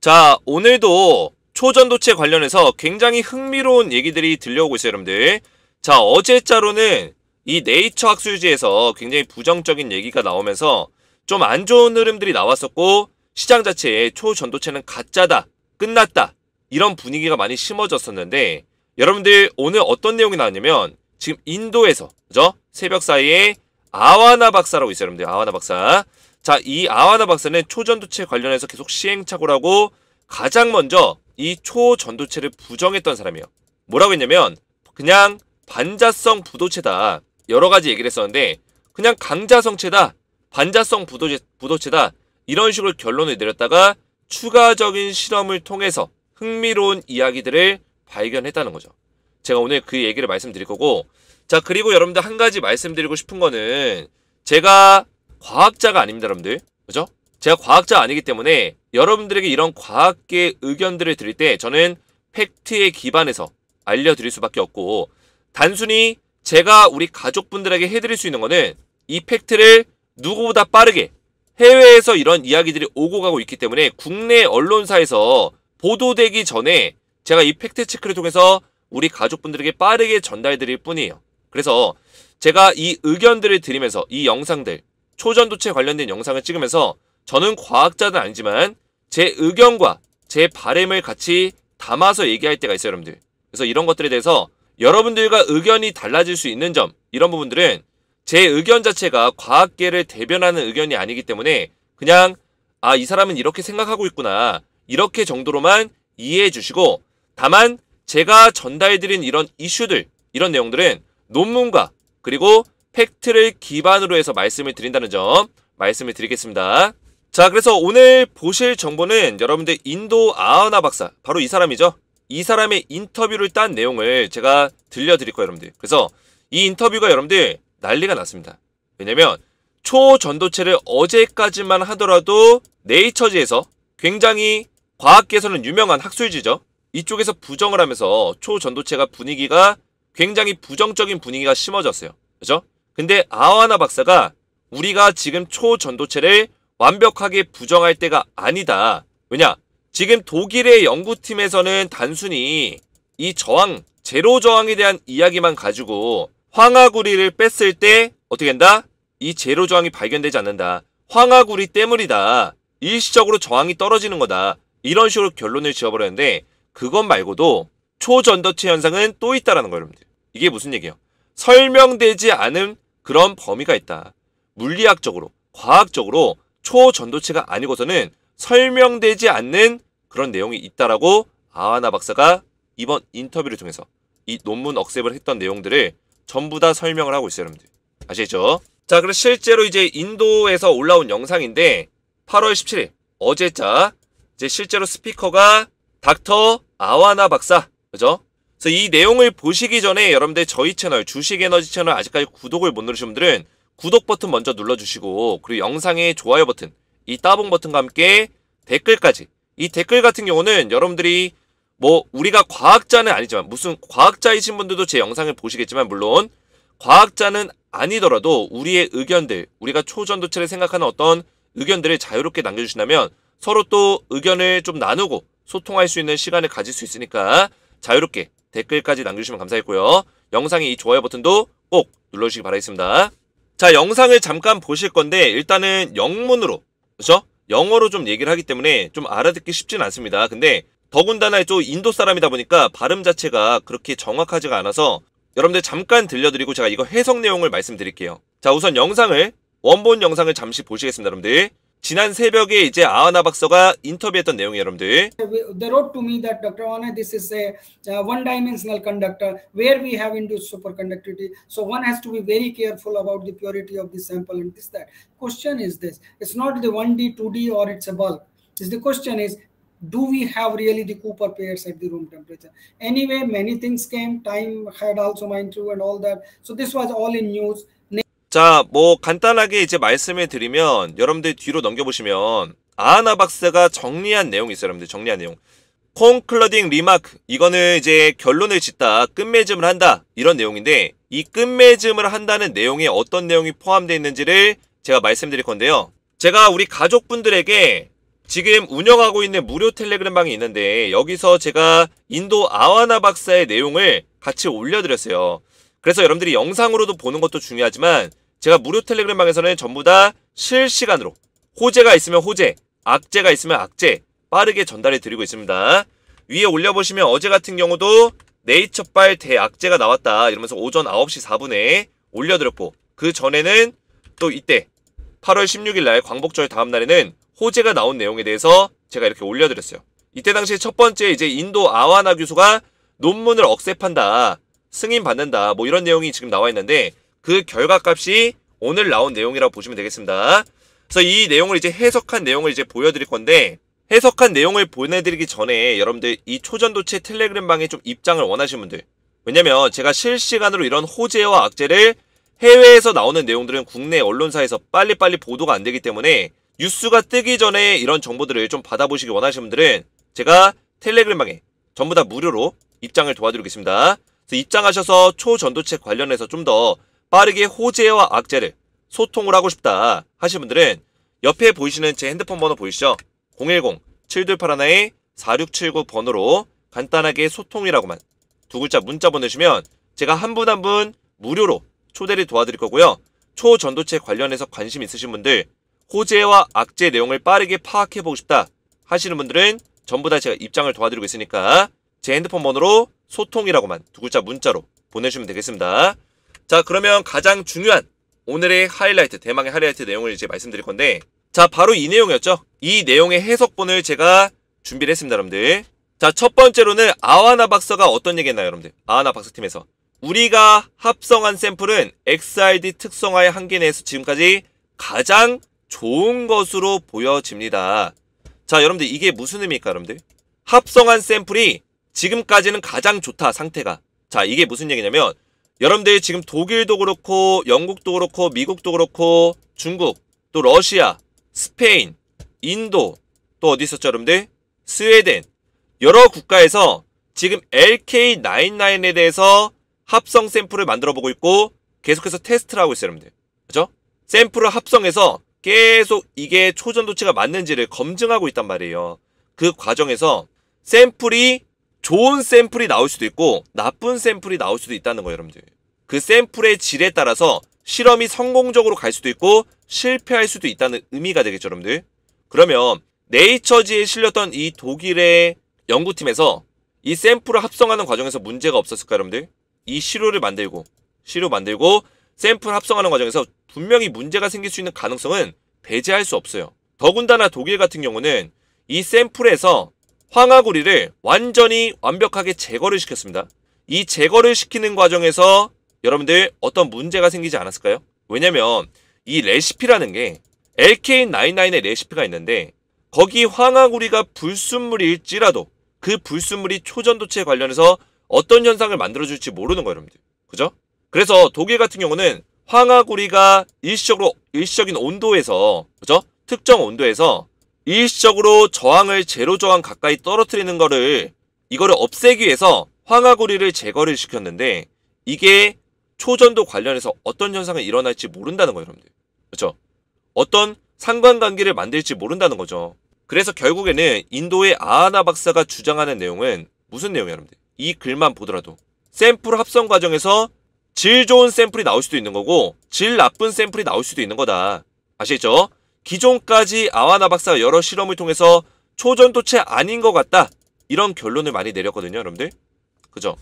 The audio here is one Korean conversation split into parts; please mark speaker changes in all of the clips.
Speaker 1: 자, 오늘도 초전도체 관련해서 굉장히 흥미로운 얘기들이 들려오고 있어요, 여러분들. 자, 어제자로는 이 네이처 학술지에서 굉장히 부정적인 얘기가 나오면서 좀 안 좋은 흐름들이 나왔었고, 시장 자체에 초전도체는 가짜다, 끝났다, 이런 분위기가 많이 심어졌었는데, 여러분들 오늘 어떤 내용이 나왔냐면 지금 인도에서, 그죠? 새벽 사이에 아와나 박사라고 있어요, 여러분들. 아와나 박사. 자, 이 아와나 박사는 초전도체 관련해서 계속 시행착오라고 가장 먼저 이 초전도체를 부정했던 사람이에요. 뭐라고 했냐면 그냥 반자성 부도체다, 여러 가지 얘기를 했었는데 그냥 강자성체다, 반자성 부도체다, 이런 식으로 결론을 내렸다가 추가적인 실험을 통해서 흥미로운 이야기들을 발견했다는 거죠. 제가 오늘 그 얘기를 말씀드릴 거고, 자, 그리고 여러분들 한 가지 말씀드리고 싶은 거는, 제가 과학자가 아닙니다, 여러분들. 그죠? 제가 과학자 아니기 때문에 여러분들에게 이런 과학계 의견들을 드릴 때 저는 팩트에 기반해서 알려드릴 수밖에 없고, 단순히 제가 우리 가족분들에게 해드릴 수 있는 거는 이 팩트를 누구보다 빠르게 해외에서 이런 이야기들이 오고 가고 있기 때문에 국내 언론사에서 보도되기 전에 제가 이 팩트 체크를 통해서 우리 가족분들에게 빠르게 전달드릴 뿐이에요. 그래서 제가 이 의견들을 드리면서 이 영상들, 초전도체 관련된 영상을 찍으면서 저는 과학자는 아니지만 제 의견과 제 바람을 같이 담아서 얘기할 때가 있어요, 여러분들. 그래서 이런 것들에 대해서 여러분들과 의견이 달라질 수 있는 점, 이런 부분들은 제 의견 자체가 과학계를 대변하는 의견이 아니기 때문에 그냥 이 사람은 이렇게 생각하고 있구나, 이렇게 정도로만 이해해 주시고, 다만 제가 전달해드린 이런 이슈들, 이런 내용들은 논문과 그리고 팩트를 기반으로 해서 말씀을 드린다는 점 말씀을 드리겠습니다. 자, 그래서 오늘 보실 정보는 여러분들 인도 아와나 박사, 바로 이 사람이죠. 이 사람의 인터뷰를 딴 내용을 제가 들려드릴 거예요, 여러분들. 그래서 이 인터뷰가 여러분들 난리가 났습니다. 왜냐면 초전도체를 어제까지만 하더라도 네이처지에서 굉장히 과학계에서는 유명한 학술지죠. 이쪽에서 부정을 하면서 초전도체가 분위기가 굉장히 부정적인 분위기가 심어졌어요. 그죠? 근데 아와나 박사가 우리가 지금 초전도체를 완벽하게 부정할 때가 아니다. 왜냐? 지금 독일의 연구팀에서는 단순히 이 저항, 제로 저항에 대한 이야기만 가지고 황화구리를 뺐을 때 어떻게 된다? 이 제로 저항이 발견되지 않는다. 황화구리 때문이다. 일시적으로 저항이 떨어지는 거다. 이런 식으로 결론을 지어버렸는데, 그것 말고도 초전도체 현상은 또 있다라는 거예요, 여러분들. 이게 무슨 얘기예요? 설명되지 않은 그런 범위가 있다. 물리학적으로, 과학적으로 초전도체가 아니고서는 설명되지 않는 그런 내용이 있다라고 아와나 박사가 이번 인터뷰를 통해서 이 논문 억셉을 했던 내용들을 전부 다 설명을 하고 있어요, 여러분들. 아시겠죠? 자, 그래서 실제로 이제 인도에서 올라온 영상인데 8월 17일 어제자 이제 실제로 스피커가 닥터 아와나 박사, 그죠? 그래서 이 내용을 보시기 전에 여러분들 저희 채널 주식에너지 채널 아직까지 구독을 못 누르신 분들은 구독 버튼 먼저 눌러주시고, 그리고 영상의 좋아요 버튼, 이 따봉 버튼과 함께 댓글까지, 이 댓글 같은 경우는 여러분들이 뭐 우리가 과학자는 아니지만, 무슨 과학자이신 분들도 제 영상을 보시겠지만, 물론 과학자는 아니더라도 우리의 의견들, 우리가 초전도체를 생각하는 어떤 의견들을 자유롭게 남겨주신다면 서로 또 의견을 좀 나누고 소통할 수 있는 시간을 가질 수 있으니까 자유롭게 댓글까지 남겨주시면 감사하겠고요. 영상의 이 좋아요 버튼도 꼭 눌러주시기 바라겠습니다. 자, 영상을 잠깐 보실 건데 일단은 영문으로, 그렇죠? 영어로 좀 얘기를 하기 때문에 좀 알아듣기 쉽진 않습니다. 근데 더군다나 또 인도 사람이다 보니까 발음 자체가 그렇게 정확하지가 않아서 여러분들 잠깐 들려드리고 제가 이거 해석 내용을 말씀드릴게요. 자, 우선 영상을, 원본 영상을 잠시 보시겠습니다, 여러분들. 지난 새벽에 이제 아와나 박사가 인터뷰했던 내용이에요, 여러분들.
Speaker 2: They wrote to me that Dr. Awana, this is a one-dimensional conductor where we have induced superconductivity. So one has to be very careful about the purity of the sample and this, that. Question is this. It's not the 1D, 2D or it's a bulk. The question is, do we have really the Cooper pairs at the room temperature? Anyway, many things came. Time had also mind through and all that. So this was all in news.
Speaker 1: 자, 뭐 간단하게 이제 말씀을 드리면 여러분들 뒤로 넘겨보시면 아와나 박사가 정리한 내용이 있어요, 여러분들. 정리한 내용. 콘클러딩 리마크, 이거는 이제 결론을 짓다, 끝맺음을 한다, 이런 내용인데, 이 끝맺음을 한다는 내용에 어떤 내용이 포함되어 있는지를 제가 말씀드릴 건데요. 제가 우리 가족분들에게 지금 운영하고 있는 무료 텔레그램 방이 있는데 여기서 제가 인도 아와나 박사의 내용을 같이 올려드렸어요. 그래서 여러분들이 영상으로도 보는 것도 중요하지만 제가 무료 텔레그램 방에서는 전부 다 실시간으로 호재가 있으면 호재, 악재가 있으면 악재 빠르게 전달해 드리고 있습니다. 위에 올려보시면 어제 같은 경우도 네이처빨 대악재가 나왔다 이러면서 오전 9시 4분에 올려드렸고, 그 전에는 또 이때 8월 16일날 광복절 다음날에는 호재가 나온 내용에 대해서 제가 이렇게 올려드렸어요. 이때 당시 첫 번째 이제 인도 아와나 교수가 논문을 억셉한다, 승인받는다 뭐 이런 내용이 지금 나와 있는데 그 결과값이 오늘 나온 내용이라고 보시면 되겠습니다. 그래서 이 내용을 이제 해석한 내용을 이제 보여드릴 건데, 해석한 내용을 보내드리기 전에 여러분들 이 초전도체 텔레그램 방에 좀 입장을 원하시는 분들, 왜냐면 제가 실시간으로 이런 호재와 악재를, 해외에서 나오는 내용들은 국내 언론사에서 빨리빨리 보도가 안 되기 때문에 뉴스가 뜨기 전에 이런 정보들을 좀 받아보시기 원하시는 분들은 제가 텔레그램 방에 전부 다 무료로 입장을 도와드리겠습니다. 그래서 입장하셔서 초전도체 관련해서 좀 더 빠르게 호재와 악재를 소통을 하고 싶다 하시는 분들은 옆에 보이시는 제 핸드폰 번호 보이시죠? 010-7281-4679 번호로 간단하게 소통이라고만 두 글자 문자 보내주시면 제가 한 분 한 분 무료로 초대를 도와드릴 거고요. 초전도체 관련해서 관심 있으신 분들, 호재와 악재 내용을 빠르게 파악해보고 싶다 하시는 분들은 전부 다 제가 입장을 도와드리고 있으니까 제 핸드폰 번호로 소통이라고만 두 글자 문자로 보내주시면 되겠습니다. 자, 그러면 가장 중요한 오늘의 하이라이트, 대망의 하이라이트 내용을 이제 말씀드릴 건데, 자, 바로 이 내용이었죠. 이 내용의 해석본을 제가 준비를 했습니다, 여러분들. 자, 첫 번째로는 아와나 박사가 어떤 얘기 했나요, 여러분들? 아와나 박사팀에서 우리가 합성한 샘플은 XRD 특성화의 한계 내에서 지금까지 가장 좋은 것으로 보여집니다. 자, 여러분들 이게 무슨 의미일까, 여러분들? 합성한 샘플이 지금까지는 가장 좋다, 상태가. 자, 이게 무슨 얘기냐면 여러분들 지금 독일도 그렇고 영국도 그렇고 미국도 그렇고 중국, 또 러시아, 스페인, 인도, 또 어디 있었죠, 여러분들? 스웨덴, 여러 국가에서 지금 LK99에 대해서 합성 샘플을 만들어 보고 있고 계속해서 테스트를 하고 있어요, 여러분들. 그죠? 샘플을 합성해서 계속 이게 초전도체가 맞는지를 검증하고 있단 말이에요. 그 과정에서 샘플이, 좋은 샘플이 나올 수도 있고 나쁜 샘플이 나올 수도 있다는 거예요, 여러분들. 그 샘플의 질에 따라서 실험이 성공적으로 갈 수도 있고 실패할 수도 있다는 의미가 되겠죠, 여러분들. 그러면 네이처지에 실렸던 이 독일의 연구팀에서 이 샘플을 합성하는 과정에서 문제가 없었을까요, 여러분들? 이 시료 만들고 샘플 합성하는 과정에서 분명히 문제가 생길 수 있는 가능성은 배제할 수 없어요. 더군다나 독일 같은 경우는 이 샘플에서 황화구리를 완전히 완벽하게 제거를 시켰습니다. 이 제거를 시키는 과정에서 여러분들 어떤 문제가 생기지 않았을까요? 왜냐면 이 레시피라는 게 LK99의 레시피가 있는데 거기 황화구리가 불순물일지라도 그 불순물이 초전도체에 관련해서 어떤 현상을 만들어줄지 모르는 거예요, 여러분들. 그죠? 그래서 독일 같은 경우는 황화구리가 일시적인 온도에서, 그죠? 특정 온도에서 일시적으로 저항을 제로 저항 가까이 떨어뜨리는 거를, 이거를 없애기 위해서 황화구리를 제거를 시켰는데 이게 초전도 관련해서 어떤 현상이 일어날지 모른다는 거예요, 여러분들. 그렇죠? 어떤 상관관계를 만들지 모른다는 거죠. 그래서 결국에는 인도의 아하나 박사가 주장하는 내용은 무슨 내용이에요, 여러분들? 이 글만 보더라도 샘플 합성 과정에서 질 좋은 샘플이 나올 수도 있는 거고 질 나쁜 샘플이 나올 수도 있는 거다. 아시겠죠? 기존까지 아하나 박사가 여러 실험을 통해서 초전도체 아닌 것 같다, 이런 결론을 많이 내렸거든요, 여러분들. 그죠?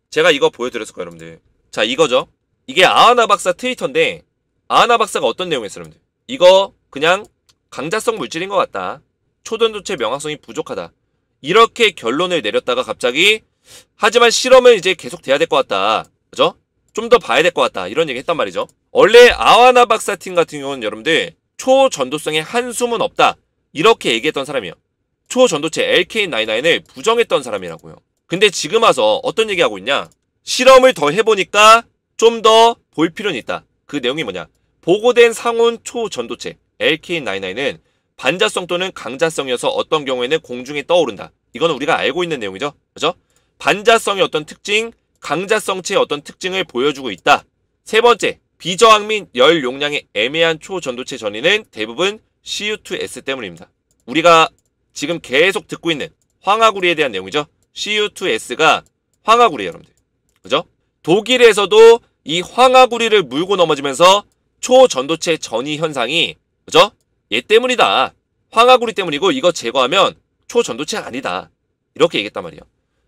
Speaker 1: 제가 이거 보여드렸을 거예요, 여러분들. 자, 이거죠. 이게 아하나 박사 트위터인데 아하나 박사가 어떤 내용이었어요, 여러분들? 이거 그냥 강자성 물질인 것 같다, 초전도체 명확성이 부족하다, 이렇게 결론을 내렸다가 갑자기 하지만 실험은 이제 계속 돼야 될 것 같다, 그죠? 좀 더 봐야 될 것 같다, 이런 얘기 했단 말이죠. 원래 아하나 박사 팀 같은 경우는 여러분들 초전도성에 한숨은 없다, 이렇게 얘기했던 사람이에요. 초전도체 LK99을 부정했던 사람이라고요. 근데 지금 와서 어떤 얘기하고 있냐? 실험을 더 해보니까 좀 더 볼 필요는 있다. 그 내용이 뭐냐? 보고된 상온 초전도체 LK99은 반자성 또는 강자성이어서 어떤 경우에는 공중에 떠오른다. 이거는 우리가 알고 있는 내용이죠. 그죠? 반자성의 어떤 특징, 강자성체의 어떤 특징을 보여주고 있다. 세 번째, 비저항 및 열 용량의 애매한 초전도체 전이는 대부분 CU2S 때문입니다. 우리가 지금 계속 듣고 있는 황화구리에 대한 내용이죠. Cu2S가 황화구리예요, 여러분들. 그죠? 독일에서도 이 황화구리를 물고 넘어지면서 초전도체 전이 현상이, 그죠? 얘 때문이다. 황화구리 때문이고 이거 제거하면 초전도체가 아니다. 이렇게 얘기했단 말이에요.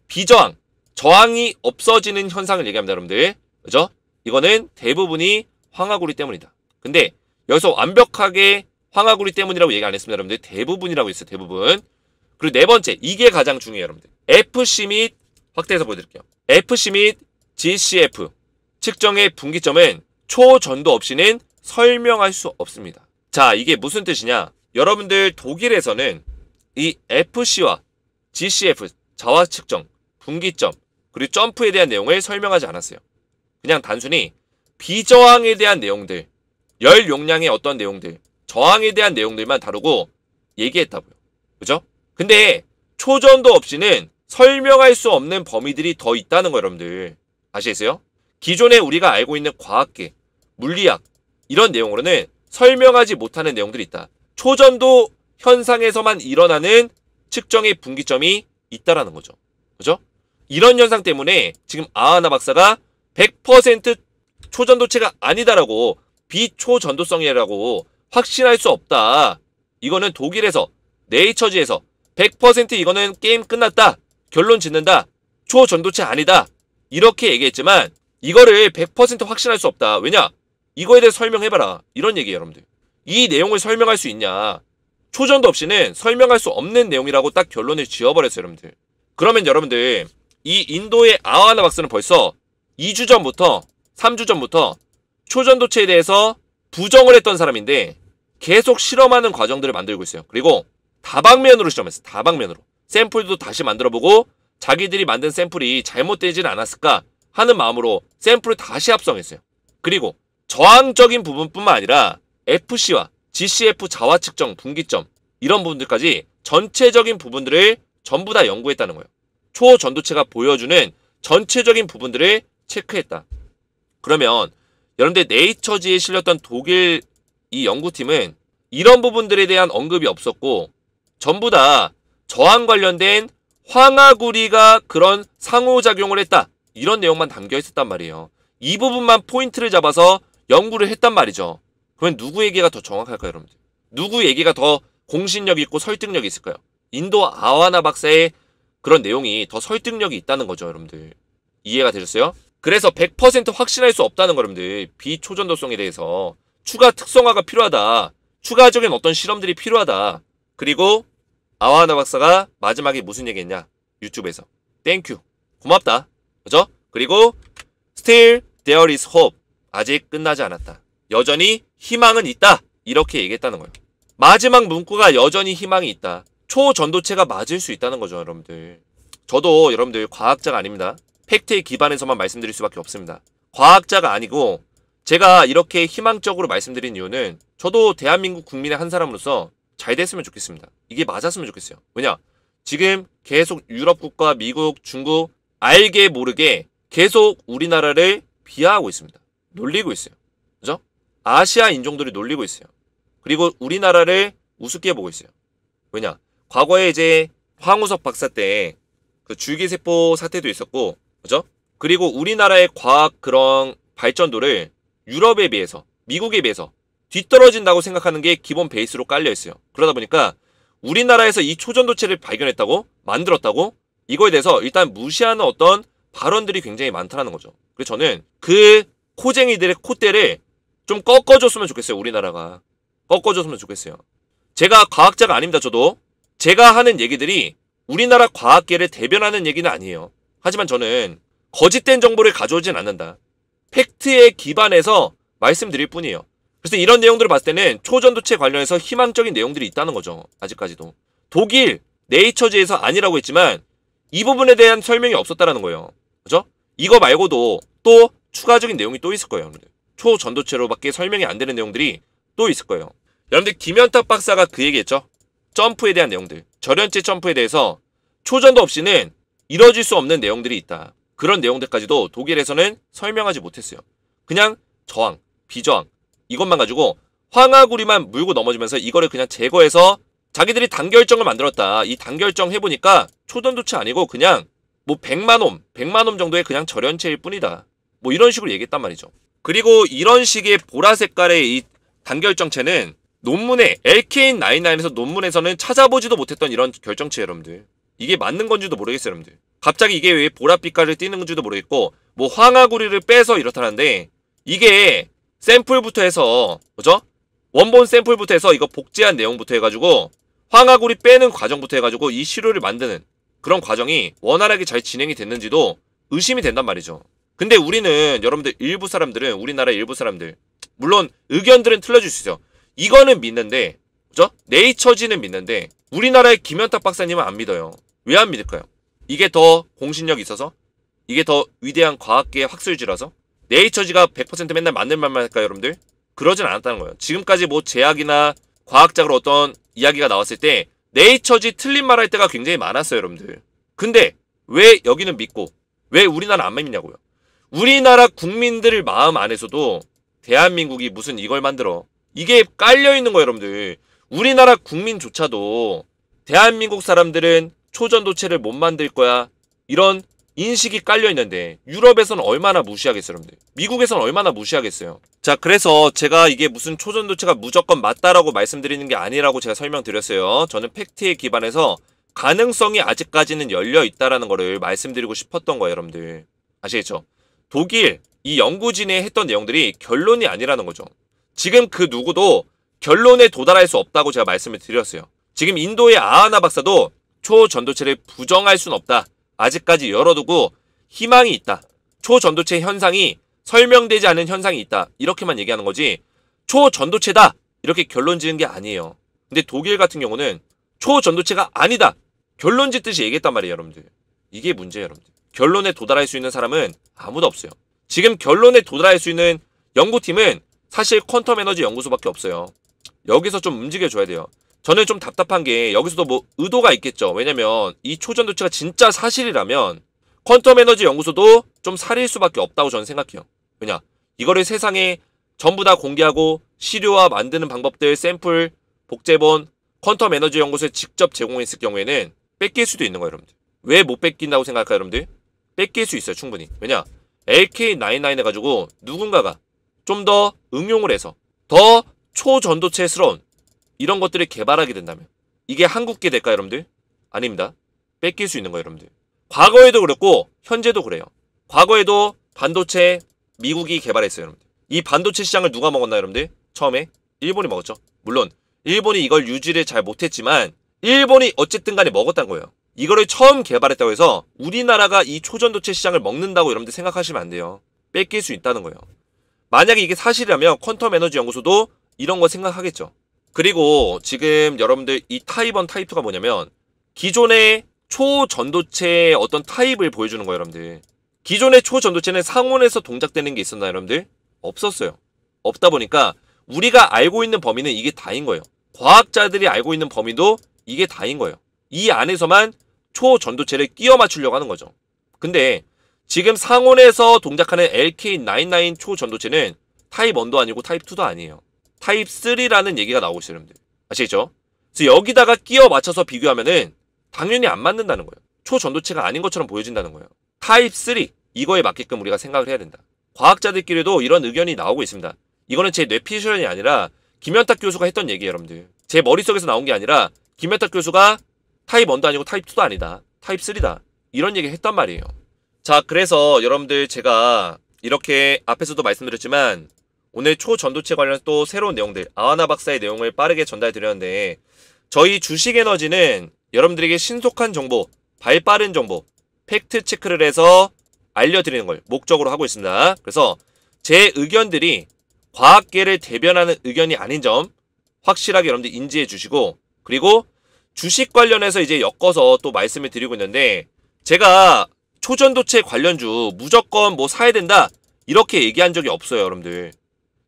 Speaker 1: 비저항, 저항이 없어지는 현상을 얘기합니다, 여러분들. 그죠? 이거는 대부분이 황화구리 때문이다. 근데 여기서 완벽하게 황화구리 때문이라고 얘기 안 했습니다, 여러분들. 대부분이라고 했어요, 대부분. 그리고 네 번째, 이게 가장 중요해요, 여러분들. FC 및 확대해서 보여드릴게요. FC 및 GCF 측정의 분기점은 초전도 없이는 설명할 수 없습니다. 자, 이게 무슨 뜻이냐? 여러분들 독일에서는 이 FC와 GCF 자화 측정, 분기점, 그리고 점프에 대한 내용을 설명하지 않았어요. 그냥 단순히 비저항에 대한 내용들, 열 용량의 어떤 내용들, 저항에 대한 내용들만 다루고 얘기했다고요. 그죠? 근데 초전도 없이는 설명할 수 없는 범위들이 더 있다는 거 여러분들 아시겠어요? 기존에 우리가 알고 있는 과학계, 물리학 이런 내용으로는 설명하지 못하는 내용들이 있다. 초전도 현상에서만 일어나는 측정의 분기점이 있다라는 거죠. 그죠? 이런 현상 때문에 지금 아하나 박사가 100% 초전도체가 아니다라고 비초전도성이라고 확신할 수 없다. 이거는 독일에서 네이처지에서 100% 이거는 게임 끝났다. 결론 짓는다. 초전도체 아니다. 이렇게 얘기했지만 이거를 100% 확신할 수 없다. 왜냐? 이거에 대해 설명해봐라. 이런 얘기예요, 여러분들. 이 내용을 설명할 수 있냐? 초전도 없이는 설명할 수 없는 내용이라고 딱 결론을 지어버렸어요, 여러분들. 그러면 여러분들 이 인도의 아하나 박사는 벌써 2주 전부터 3주 전부터 초전도체에 대해서 부정을 했던 사람인데 계속 실험하는 과정들을 만들고 있어요. 그리고 다방면으로 실험했어요. 다방면으로. 샘플도 다시 만들어보고 자기들이 만든 샘플이 잘못되지는 않았을까 하는 마음으로 샘플을 다시 합성했어요. 그리고 저항적인 부분뿐만 아니라 FC와 GCF 자화 측정, 분기점 이런 부분들까지 전체적인 부분들을 전부 다 연구했다는 거예요. 초전도체가 보여주는 전체적인 부분들을 체크했다. 그러면 여러분들 네이처지에 실렸던 독일 이 연구팀은 이런 부분들에 대한 언급이 없었고 전부 다 저항 관련된 황화구리가 그런 상호작용을 했다. 이런 내용만 담겨 있었단 말이에요. 이 부분만 포인트를 잡아서 연구를 했단 말이죠. 그러면 누구 얘기가 더 정확할까요, 여러분들? 누구 얘기가 더 공신력 있고 설득력이 있을까요? 인도 아하나 박사의 그런 내용이 더 설득력이 있다는 거죠, 여러분들. 이해가 되셨어요? 그래서 100% 확신할 수 없다는 거, 여러분들. 비초전도성에 대해서 추가 특성화가 필요하다. 추가적인 어떤 실험들이 필요하다. 그리고 아하나 박사가 마지막에 무슨 얘기했냐? 유튜브에서. 땡큐. 고맙다. 그죠? 그리고 Still there is hope. 아직 끝나지 않았다. 여전히 희망은 있다. 이렇게 얘기했다는 거예요. 마지막 문구가 여전히 희망이 있다. 초전도체가 맞을 수 있다는 거죠, 여러분들. 저도 여러분들 과학자가 아닙니다. 팩트에 기반해서만 말씀드릴 수밖에 없습니다. 과학자가 아니고 제가 이렇게 희망적으로 말씀드린 이유는 저도 대한민국 국민의 한 사람으로서 잘 됐으면 좋겠습니다. 이게 맞았으면 좋겠어요. 왜냐? 지금 계속 유럽 국가, 미국, 중국 알게 모르게 계속 우리나라를 비하하고 있습니다. 놀리고 있어요. 그죠? 아시아 인종들이 놀리고 있어요. 그리고 우리나라를 우습게 보고 있어요. 왜냐? 과거에 이제 황우석 박사 때 그 줄기세포 사태도 있었고, 그죠? 그리고 우리나라의 과학 그런 발전도를 유럽에 비해서, 미국에 비해서 뒤떨어진다고 생각하는 게 기본 베이스로 깔려 있어요. 그러다 보니까 우리나라에서 이 초전도체를 발견했다고, 만들었다고, 이거에 대해서 일단 무시하는 어떤 발언들이 굉장히 많다는 거죠. 그래서 저는 그 코쟁이들의 콧대를 좀 꺾어줬으면 좋겠어요. 우리나라가. 꺾어줬으면 좋겠어요. 제가 과학자가 아닙니다. 저도. 제가 하는 얘기들이 우리나라 과학계를 대변하는 얘기는 아니에요. 하지만 저는 거짓된 정보를 가져오진 않는다. 팩트에 기반해서 말씀드릴 뿐이에요. 그래서 이런 내용들을 봤을 때는 초전도체 관련해서 희망적인 내용들이 있다는 거죠. 아직까지도. 독일 네이처지에서 아니라고 했지만 이 부분에 대한 설명이 없었다라는 거예요. 그죠? 이거 말고도 또 추가적인 내용이 또 있을 거예요. 여러분들. 초전도체로밖에 설명이 안 되는 내용들이 또 있을 거예요. 여러분들 김현탁 박사가 그 얘기했죠. 점프에 대한 내용들. 절연체 점프에 대해서 초전도 없이는 이뤄질 수 없는 내용들이 있다. 그런 내용들까지도 독일에서는 설명하지 못했어요. 그냥 저항, 비저항 이것만 가지고 황화구리만 물고 넘어지면서 이거를 그냥 제거해서 자기들이 단결정을 만들었다. 이 단결정 해보니까 초전도체 아니고 그냥 뭐 100만 옴 정도의 그냥 절연체일 뿐이다. 뭐 이런 식으로 얘기했단 말이죠. 그리고 이런 식의 보라 색깔의 이 단결정체는 논문에 LK99에서 논문에서는 찾아보지도 못했던 이런 결정체 여러분들. 이게 맞는 건지도 모르겠어요 여러분들. 갑자기 이게 왜 보랏빛깔을 띠는 건지도 모르겠고 뭐 황화구리를 빼서 이렇다는데 이게 샘플부터 해서 그죠? 원본 샘플부터 해서 이거 복제한 내용부터 해가지고 황화구리 빼는 과정부터 해가지고 이 시료를 만드는 그런 과정이 원활하게 잘 진행이 됐는지도 의심이 된단 말이죠. 근데 우리는 여러분들 일부 사람들은 우리나라 일부 사람들 물론 의견들은 틀려질 수 있어요. 이거는 믿는데 그죠? 네이처지는 믿는데 우리나라의 김현탁 박사님은 안 믿어요. 왜 안 믿을까요? 이게 더 공신력이 있어서? 이게 더 위대한 과학계의 학술지라서? 네이처지가 100% 맨날 맞는 말만 할까요 여러분들? 그러진 않았다는 거예요. 지금까지 뭐 제약이나 과학적으로 어떤 이야기가 나왔을 때 네이처지 틀린 말 할 때가 굉장히 많았어요 여러분들. 근데 왜 여기는 믿고 왜 우리나라 안 믿냐고요. 우리나라 국민들 마음 안에서도 대한민국이 무슨 이걸 만들어. 이게 깔려있는 거예요 여러분들. 우리나라 국민조차도 대한민국 사람들은 초전도체를 못 만들 거야. 이런 인식이 깔려있는데 유럽에서는 얼마나 무시하겠어요 여러분들. 미국에서는 얼마나 무시하겠어요. 자 그래서 제가 이게 무슨 초전도체가 무조건 맞다라고 말씀드리는 게 아니라고 제가 설명드렸어요. 저는 팩트에 기반해서 가능성이 아직까지는 열려있다라는 거를 말씀드리고 싶었던 거예요 여러분들. 아시겠죠? 독일 이 연구진이 했던 내용들이 결론이 아니라는 거죠. 지금 그 누구도 결론에 도달할 수 없다고 제가 말씀을 드렸어요. 지금 인도의 아하나 박사도 초전도체를 부정할 순 없다. 아직까지 열어두고 희망이 있다. 초전도체 현상이 설명되지 않은 현상이 있다. 이렇게만 얘기하는 거지 초전도체다. 이렇게 결론 지은 게 아니에요. 근데 독일 같은 경우는 초전도체가 아니다. 결론 짓듯이 얘기했단 말이에요 여러분들. 이게 문제예요 여러분들. 결론에 도달할 수 있는 사람은 아무도 없어요. 지금 결론에 도달할 수 있는 연구팀은 사실 퀀텀 에너지 연구소밖에 없어요. 여기서 좀 움직여줘야 돼요. 저는 좀 답답한 게 여기서도 뭐 의도가 있겠죠. 왜냐면 이 초전도체가 진짜 사실이라면 퀀텀 에너지 연구소도 좀 사릴 수밖에 없다고 저는 생각해요. 왜냐? 이거를 세상에 전부 다 공개하고 시료와 만드는 방법들, 샘플, 복제본, 퀀텀 에너지 연구소에 직접 제공했을 경우에는 뺏길 수도 있는 거예요 여러분들. 왜 못 뺏긴다고 생각할까요 여러분들? 뺏길 수 있어요 충분히. 왜냐? LK99 해가지고 누군가가 좀 더 응용을 해서 더 초전도체스러운 이런 것들을 개발하게 된다면 이게 한국계 될까요 여러분들? 아닙니다. 뺏길 수 있는 거예요 여러분들. 과거에도 그랬고 현재도 그래요. 과거에도 반도체 미국이 개발했어요 여러분들. 이 반도체 시장을 누가 먹었나요 여러분들? 처음에 일본이 먹었죠. 물론 일본이 이걸 유지를 잘 못했지만 일본이 어쨌든 간에 먹었다는 거예요. 이거를 처음 개발했다고 해서 우리나라가 이 초전도체 시장을 먹는다고 여러분들 생각하시면 안 돼요. 뺏길 수 있다는 거예요. 만약에 이게 사실이라면 퀀텀 에너지 연구소도 이런 거 생각하겠죠. 그리고 지금 여러분들 이 타입 1, 타입 2가 뭐냐면 기존의 초전도체의 어떤 타입을 보여주는 거예요 여러분들. 기존의 초전도체는 상온에서 동작되는 게 있었나요 여러분들? 없었어요. 없다 보니까 우리가 알고 있는 범위는 이게 다인 거예요. 과학자들이 알고 있는 범위도 이게 다인 거예요. 이 안에서만 초전도체를 끼워 맞추려고 하는 거죠. 근데 지금 상온에서 동작하는 LK99 초전도체는 타입 1도 아니고 타입 2도 아니에요. 타입 3라는 얘기가 나오고 있어요 여러분들. 아시겠죠? 그래서 여기다가 끼워 맞춰서 비교하면은 당연히 안 맞는다는 거예요. 초전도체가 아닌 것처럼 보여진다는 거예요. 타입 3 이거에 맞게끔 우리가 생각을 해야 된다. 과학자들끼리도 이런 의견이 나오고 있습니다. 이거는 제 뇌피셜이 아니라 김현탁 교수가 했던 얘기예요 여러분들. 제 머릿속에서 나온 게 아니라 김현탁 교수가 타입 1도 아니고 타입 2도 아니다. 타입 3다. 이런 얘기 했단 말이에요. 자 그래서 여러분들 제가 이렇게 앞에서도 말씀드렸지만 오늘 초전도체 관련 또 새로운 내용들 아하나 박사의 내용을 빠르게 전달 드렸는데 저희 주식에너지는 여러분들에게 신속한 정보, 발빠른 정보, 팩트 체크를 해서 알려드리는 걸 목적으로 하고 있습니다. 그래서 제 의견들이 과학계를 대변하는 의견이 아닌 점 확실하게 여러분들 인지해 주시고 그리고 주식 관련해서 이제 엮어서 또 말씀을 드리고 있는데 제가 초전도체 관련주 무조건 뭐 사야 된다 이렇게 얘기한 적이 없어요 여러분들.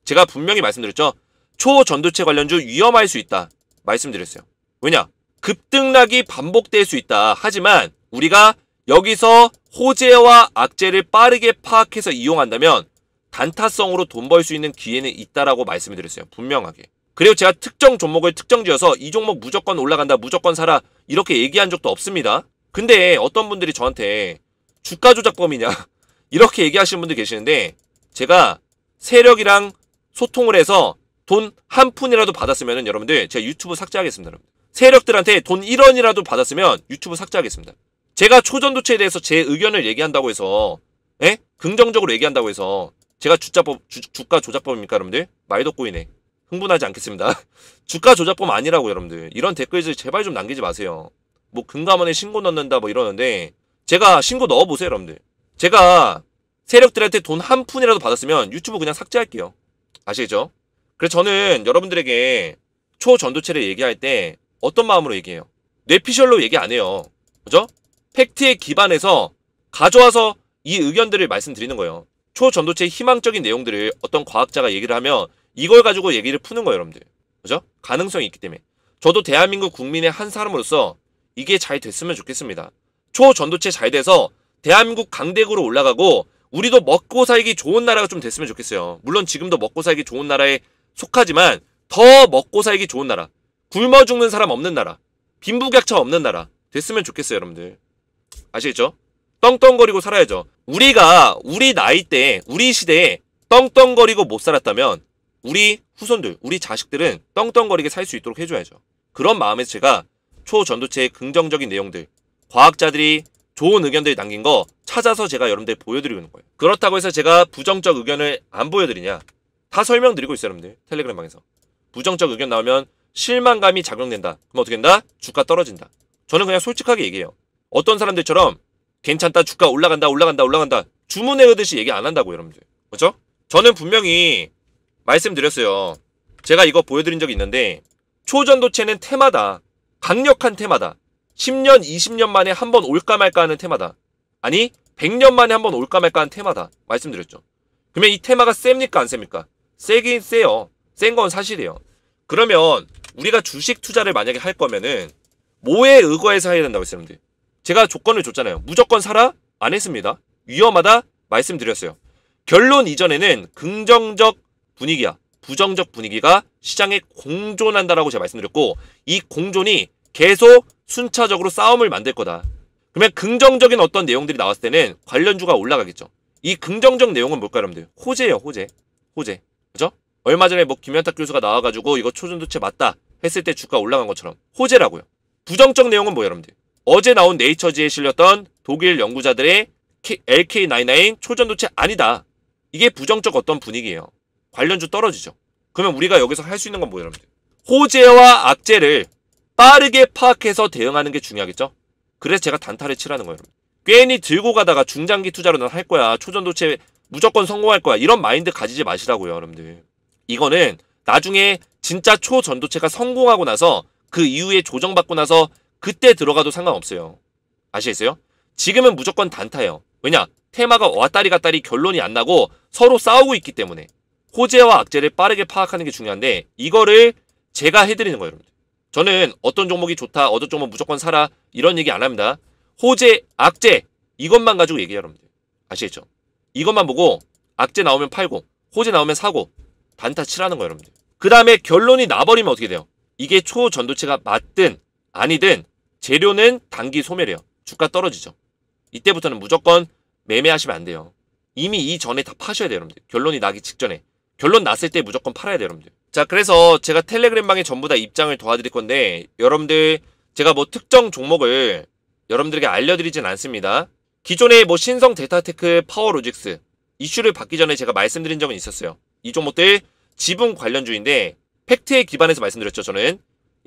Speaker 1: 제가 분명히 말씀드렸죠. 초전도체 관련주 위험할 수 있다 말씀드렸어요. 왜냐? 급등락이 반복될 수 있다. 하지만 우리가 여기서 호재와 악재를 빠르게 파악해서 이용한다면 단타성으로 돈 벌 수 있는 기회는 있다라고 말씀을 드렸어요. 분명하게. 그리고 제가 특정 종목을 특정지어서 이 종목 무조건 올라간다, 무조건 사라 이렇게 얘기한 적도 없습니다. 근데 어떤 분들이 저한테 주가 조작범이냐 이렇게 얘기하시는 분들 계시는데, 제가 세력이랑 소통을 해서 돈 한 푼이라도 받았으면 여러분들 제가 유튜브 삭제하겠습니다. 여러분. 세력들한테 돈 1원이라도 받았으면 유튜브 삭제하겠습니다. 제가 초전도체에 대해서 제 의견을 얘기한다고 해서, 긍정적으로 얘기한다고 해서 제가 주가 조작범입니까 여러분들? 말도 꼬이네. 흥분하지 않겠습니다. 주가 조작범 아니라고 여러분들. 이런 댓글들 제발 좀 남기지 마세요. 뭐 금감원에 신고 넣는다 뭐 이러는데, 제가 신고 넣어보세요 여러분들. 제가 세력들한테 돈 한 푼이라도 받았으면 유튜브 그냥 삭제할게요. 아시겠죠? 그래서 저는 여러분들에게 초전도체를 얘기할 때 어떤 마음으로 얘기해요? 뇌피셜로 얘기 안 해요. 그죠? 팩트에 기반해서 가져와서 이 의견들을 말씀드리는 거예요. 초전도체의 희망적인 내용들을 어떤 과학자가 얘기를 하면 이걸 가지고 얘기를 푸는 거예요 여러분들. 그죠? 가능성이 있기 때문에. 저도 대한민국 국민의 한 사람으로서 이게 잘 됐으면 좋겠습니다. 초전도체 잘 돼서 대한민국 강대국으로 올라가고 우리도 먹고 살기 좋은 나라가 좀 됐으면 좋겠어요. 물론 지금도 먹고 살기 좋은 나라에 속하지만 더 먹고 살기 좋은 나라, 굶어 죽는 사람 없는 나라, 빈부격차 없는 나라 됐으면 좋겠어요 여러분들. 아시겠죠? 떵떵거리고 살아야죠. 우리가 우리 나이 때, 우리 시대에 떵떵거리고 못 살았다면 우리 후손들, 우리 자식들은 떵떵거리게 살 수 있도록 해줘야죠. 그런 마음에서 제가 초전도체의 긍정적인 내용들, 과학자들이 좋은 의견들 남긴 거 찾아서 제가 여러분들 보여드리는 거예요. 그렇다고 해서 제가 부정적 의견을 안 보여드리냐? 다 설명드리고 있어요 여러분들. 텔레그램 방에서. 부정적 의견 나오면 실망감이 작용된다. 그럼 어떻게 된다? 주가 떨어진다. 저는 그냥 솔직하게 얘기해요. 어떤 사람들처럼 괜찮다, 주가 올라간다 주문 외우듯이 얘기 안 한다고 여러분들. 그렇죠? 저는 분명히 말씀드렸어요. 제가 이거 보여드린 적이 있는데, 초전도체는 테마다. 강력한 테마다. 10년, 20년 만에 한 번 올까 말까 하는 테마다. 아니 100년 만에 한 번 올까 말까 하는 테마다. 말씀드렸죠. 그러면 이 테마가 셉니까 안 셉니까? 세긴 세요. 센 건 사실이에요. 그러면 우리가 주식 투자를 만약에 할 거면은 뭐에 의거해서 해야 된다고 했어요 여러분들. 제가 조건을 줬잖아요. 무조건 사라? 안 했습니다. 위험하다? 말씀드렸어요. 결론 이전에는 긍정적 분위기야, 부정적 분위기가 시장에 공존한다라고 제가 말씀드렸고, 이 공존이 계속 순차적으로 싸움을 만들 거다. 그러면 긍정적인 어떤 내용들이 나왔을 때는 관련주가 올라가겠죠. 이 긍정적 내용은 뭘까요 여러분들? 호재예요. 호재. 그죠? 얼마 전에 뭐 김현탁 교수가 나와가지고 이거 초전도체 맞다 했을 때 주가 올라간 것처럼 호재라고요. 부정적 내용은 뭐예요 여러분들? 어제 나온 네이처지에 실렸던 독일 연구자들의 LK99 초전도체 아니다. 이게 부정적 어떤 분위기예요. 관련주 떨어지죠. 그러면 우리가 여기서 할 수 있는 건 뭐예요 여러분들? 호재와 악재를 빠르게 파악해서 대응하는 게 중요하겠죠? 그래서 제가 단타를 치라는 거예요 여러분. 괜히 들고 가다가 중장기 투자로 난 할 거야, 초전도체 무조건 성공할 거야, 이런 마인드 가지지 마시라고요 여러분들. 이거는 나중에 진짜 초전도체가 성공하고 나서 그 이후에 조정받고 나서 그때 들어가도 상관없어요. 아시겠어요? 지금은 무조건 단타예요. 왜냐? 테마가 왔다리 갔다리 결론이 안 나고 서로 싸우고 있기 때문에 호재와 악재를 빠르게 파악하는 게 중요한데, 이거를 제가 해드리는 거예요 여러분들. 저는 어떤 종목이 좋다, 어떤 종목 무조건 사라 이런 얘기 안 합니다. 호재, 악재 이것만 가지고 얘기해요 여러분들. 아시겠죠? 이것만 보고 악재 나오면 팔고 호재 나오면 사고 단타 치라는 거예요 여러분들. 그 다음에 결론이 나버리면 어떻게 돼요? 이게 초전도체가 맞든 아니든 재료는 단기 소멸이에요. 주가 떨어지죠. 이때부터는 무조건 매매하시면 안 돼요. 이미 이전에 다 파셔야 돼요 여러분들. 결론이 나기 직전에. 결론 났을 때 무조건 팔아야 돼요 여러분들. 자, 그래서 제가 텔레그램 방에 전부 다 입장을 도와드릴 건데, 여러분들 제가 뭐 특정 종목을 여러분들에게 알려드리진 않습니다. 기존에 뭐 신성 데이터테크, 파워로직스 이슈를 받기 전에 제가 말씀드린 적은 있었어요. 이 종목들 지분 관련주인데 팩트에 기반해서 말씀드렸죠. 저는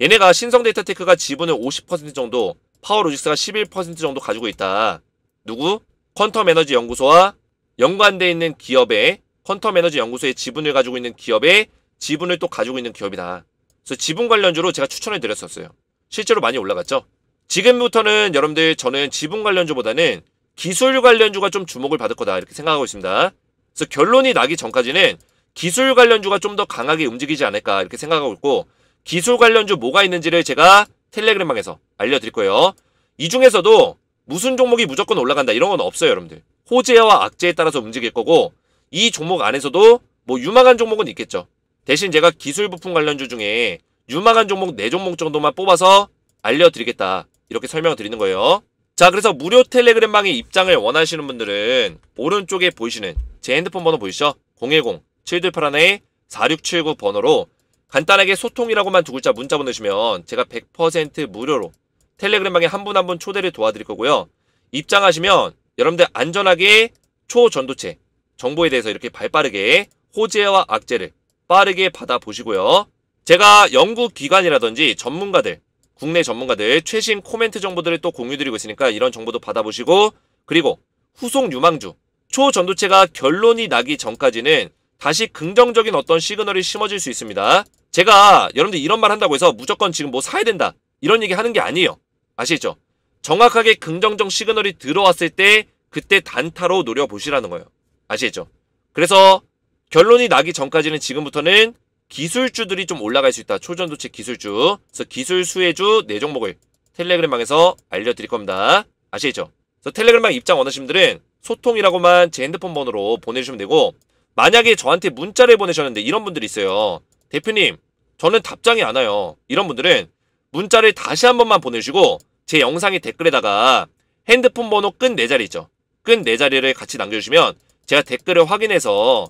Speaker 1: 얘네가 신성 데이터테크가 지분을 50% 정도, 파워로직스가 11% 정도 가지고 있다. 누구? 퀀텀 에너지 연구소와 연관되어 있는 기업의, 퀀텀 에너지 연구소의 지분을 가지고 있는 기업의 지분을 또 가지고 있는 기업이다. 그래서 지분 관련주로 제가 추천을 드렸었어요. 실제로 많이 올라갔죠. 지금부터는 여러분들 저는 지분 관련주보다는 기술 관련주가 좀 주목을 받을 거다 이렇게 생각하고 있습니다. 그래서 결론이 나기 전까지는 기술 관련주가 좀 더 강하게 움직이지 않을까 이렇게 생각하고 있고, 기술 관련주 뭐가 있는지를 제가 텔레그램방에서 알려드릴 거예요. 이 중에서도 무슨 종목이 무조건 올라간다 이런 건 없어요 여러분들. 호재와 악재에 따라서 움직일 거고, 이 종목 안에서도 뭐 유망한 종목은 있겠죠. 대신 제가 기술 부품 관련주 중에 유망한 종목 4종목 정도만 뽑아서 알려드리겠다. 이렇게 설명을 드리는 거예요. 자, 그래서 무료 텔레그램방에 입장을 원하시는 분들은 오른쪽에 보이시는 제 핸드폰 번호 보이시죠? 010-7281-4679 번호로 간단하게 소통이라고만 2글자 문자 보내주시면 제가 100% 무료로 텔레그램방에 한 분 한 분 초대를 도와드릴 거고요. 입장하시면 여러분들 안전하게 초전도체 정보에 대해서 이렇게 발빠르게 호재와 악재를 빠르게 받아보시고요. 제가 연구기관이라든지 전문가들, 국내 전문가들 최신 코멘트 정보들을 또 공유드리고 있으니까 이런 정보도 받아보시고, 그리고 후속 유망주 초전도체가 결론이 나기 전까지는 다시 긍정적인 어떤 시그널이 심어질 수 있습니다. 제가 여러분들 이런 말 한다고 해서 무조건 지금 뭐 사야 된다 이런 얘기 하는 게 아니에요. 아시겠죠? 정확하게 긍정적 시그널이 들어왔을 때 그때 단타로 노려보시라는 거예요. 아시겠죠? 그래서 결론이 나기 전까지는 지금부터는 기술주들이 좀 올라갈 수 있다. 초전도체 기술주. 그래서 기술 수혜주 4종목을 텔레그램방에서 알려드릴 겁니다. 아시겠죠? 그래서 텔레그램방 입장 원하시는 분들은 소통이라고만 제 핸드폰 번호로 보내주시면 되고, 만약에 저한테 문자를 보내셨는데 이런 분들이 있어요. 대표님, 저는 답장이 안 와요. 이런 분들은 문자를 다시 한 번만 보내주시고 제 영상의 댓글에다가 핸드폰 번호 끝 4자리 있죠. 끝 4자리를 같이 남겨주시면 제가 댓글을 확인해서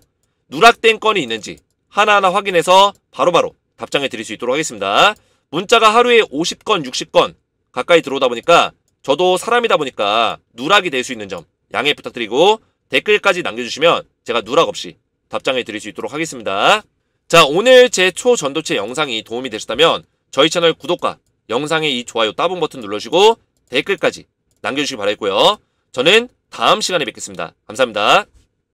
Speaker 1: 누락된 건이 있는지 하나하나 확인해서 바로바로 답장을 드릴 수 있도록 하겠습니다. 문자가 하루에 50건, 60건 가까이 들어오다 보니까 저도 사람이다 보니까 누락이 될 수 있는 점 양해 부탁드리고, 댓글까지 남겨주시면 제가 누락 없이 답장을 드릴 수 있도록 하겠습니다. 자, 오늘 제 초전도체 영상이 도움이 되셨다면 저희 채널 구독과 영상의 이 좋아요 따봉 버튼 눌러주시고 댓글까지 남겨주시기 바라겠고요. 저는 다음 시간에 뵙겠습니다. 감사합니다.